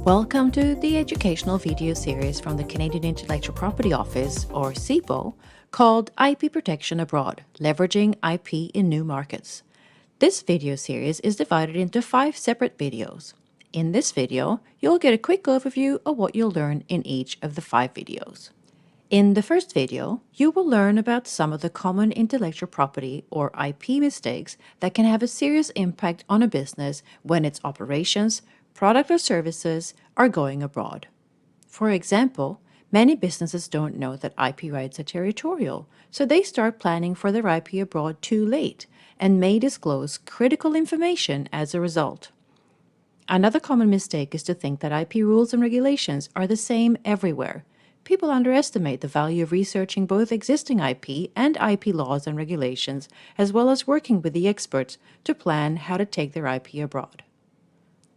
Welcome to the educational video series from the Canadian Intellectual Property Office, or CIPO, called IP Protection Abroad, Leveraging IP in New Markets. This video series is divided into 5 separate videos. In this video, you'll get a quick overview of what you'll learn in each of the 5 videos. In the first video, you will learn about some of the common intellectual property or IP mistakes that can have a serious impact on a business when its operations, product or services are going abroad. For example, many businesses don't know that IP rights are territorial, so they start planning for their IP abroad too late and may disclose critical information as a result. Another common mistake is to think that IP rules and regulations are the same everywhere. People underestimate the value of researching both existing IP and IP laws and regulations, as well as working with the experts to plan how to take their IP abroad.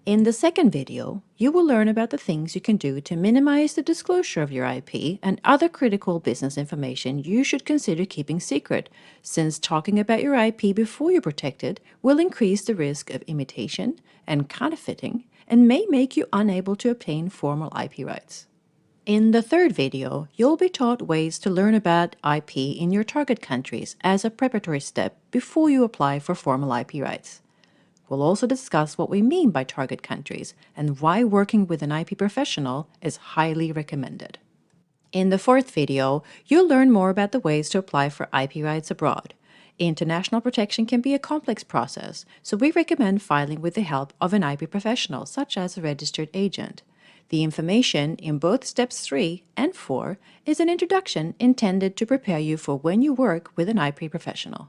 In the second video, you will learn about the things you can do to minimize the disclosure of your IP and other critical business information you should consider keeping secret, since talking about your IP before you protect it will increase the risk of imitation and counterfeiting and may make you unable to obtain formal IP rights. In the third video, you'll be taught ways to learn about IP in your target countries as a preparatory step before you apply for formal IP rights. We'll also discuss what we mean by target countries and why working with an IP professional is highly recommended. In the fourth video, you'll learn more about the ways to apply for IP rights abroad. International protection can be a complex process, so we recommend filing with the help of an IP professional, such as a registered agent. The information in both steps 3 and 4 is an introduction intended to prepare you for when you work with an IP professional.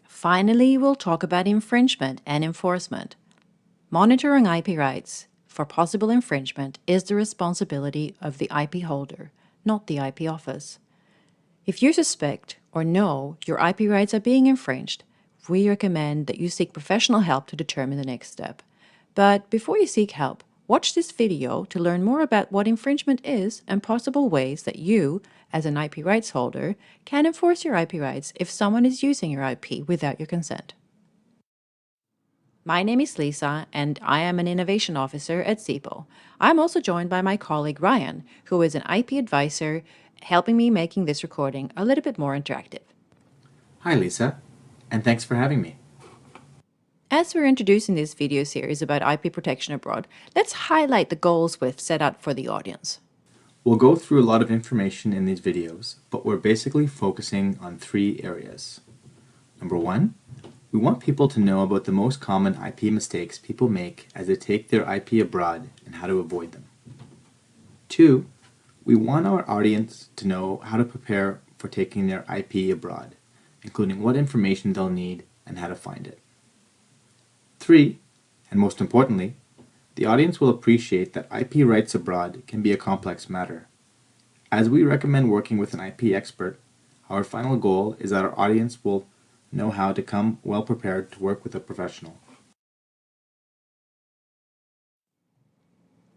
Finally, we'll talk about infringement and enforcement. Monitoring IP rights for possible infringement is the responsibility of the IP holder, not the IP office. If you suspect or know your IP rights are being infringed, we recommend that you seek professional help to determine the next step. But before you seek help, watch this video to learn more about what infringement is and possible ways that you, as an IP rights holder, can enforce your IP rights if someone is using your IP without your consent. My name is Lisa, and I am an Innovation Officer at CIPO. I'm also joined by my colleague Ryan, who is an IP advisor, helping me making this recording a little bit more interactive. Hi Lisa, and thanks for having me. As we're introducing this video series about IP protection abroad, let's highlight the goals we've set out for the audience. We'll go through a lot of information in these videos, but we're basically focusing on 3 areas. Number 1, we want people to know about the most common IP mistakes people make as they take their IP abroad and how to avoid them. 2, we want our audience to know how to prepare for taking their IP abroad, including what information they'll need and how to find it. 3, and most importantly, the audience will appreciate that IP rights abroad can be a complex matter. As we recommend working with an IP expert, our final goal is that our audience will know how to come well prepared to work with a professional.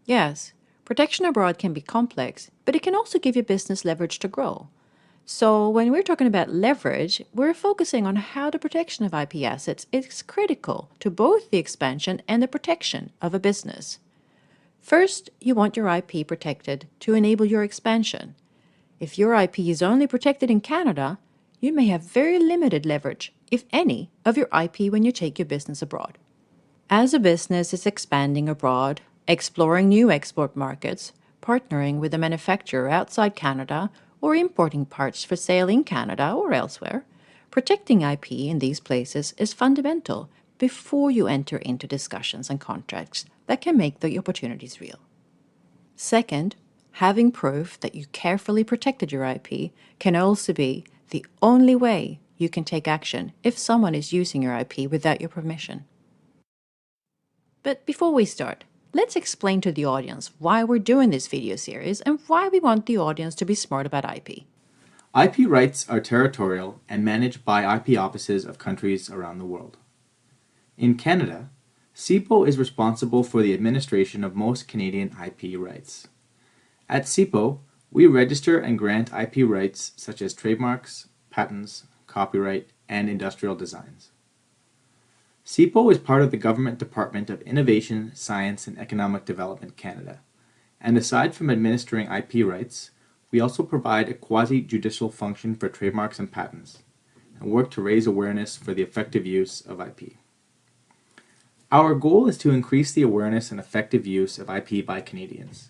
Yes, protection abroad can be complex, but it can also give your business leverage to grow. So when we're talking about leverage, we're focusing on how the protection of IP assets is critical to both the expansion and the protection of a business. First, you want your IP protected to enable your expansion. If your IP is only protected in Canada, you may have very limited leverage, if any, of your IP when you take your business abroad. As a business is expanding abroad, exploring new export markets, partnering with a manufacturer outside Canada, or importing parts for sale in Canada or elsewhere, protecting IP in these places is fundamental before you enter into discussions and contracts that can make the opportunities real. Second, having proof that you carefully protected your IP can also be the only way you can take action if someone is using your IP without your permission. But before we start, let's explain to the audience why we're doing this video series and why we want the audience to be smart about IP. IP rights are territorial and managed by IP offices of countries around the world. In Canada, CIPO is responsible for the administration of most Canadian IP rights. At CIPO, we register and grant IP rights such as trademarks, patents, copyright, and industrial designs. CIPO is part of the Government Department of Innovation, Science and Economic Development Canada, And aside from administering IP rights, we also provide a quasi-judicial function for trademarks and patents, and work to raise awareness for the effective use of IP. Our goal is to increase the awareness and effective use of IP by Canadians.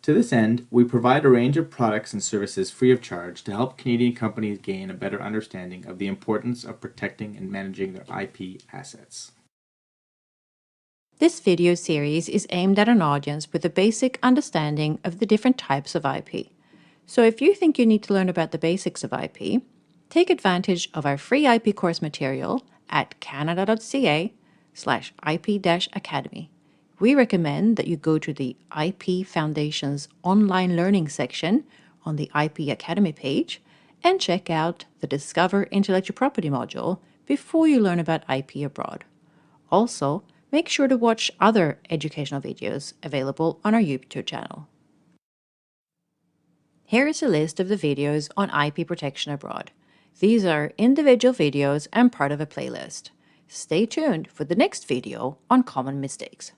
To this end, we provide a range of products and services free of charge to help Canadian companies gain a better understanding of the importance of protecting and managing their IP assets. This video series is aimed at an audience with a basic understanding of the different types of IP. So if you think you need to learn about the basics of IP, take advantage of our free IP course material at canada.ca/IP-academy. We recommend that you go to the IP Foundation's online learning section on the IP Academy page and check out the Discover Intellectual Property module before you learn about IP abroad. Also, make sure to watch other educational videos available on our YouTube channel. Here is a list of the videos on IP protection abroad. These are individual videos and part of a playlist. Stay tuned for the next video on common mistakes.